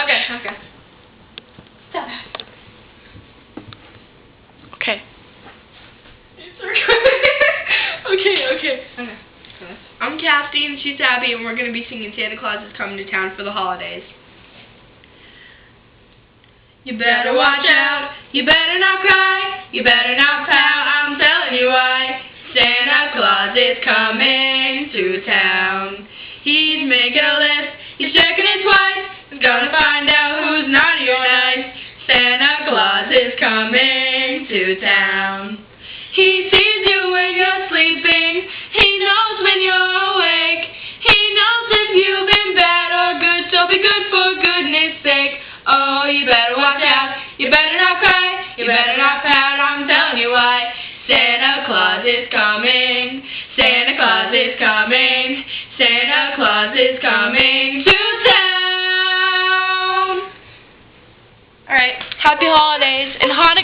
Okay. Stop. Okay. Okay. I'm Kathy and she's Abby, and we're going to be singing Santa Claus is Coming to Town for the holidays. You better watch out, you better not cry, you better not pout, I'm telling you why. Santa Claus is coming to town. He's making a list, he's checking it twice, he's gonna find out who's naughty or nice. Santa Claus is coming to town. He sees you when you're sleeping, he knows when you're awake, he knows if you've been bad or good, so be good for goodness sake. Oh, you better watch out, you better not cry, you better not pout, I'm telling you why. Santa Claus is coming, Santa Claus is coming, Santa Claus is coming to town. Alright, happy holidays and Hanukkah.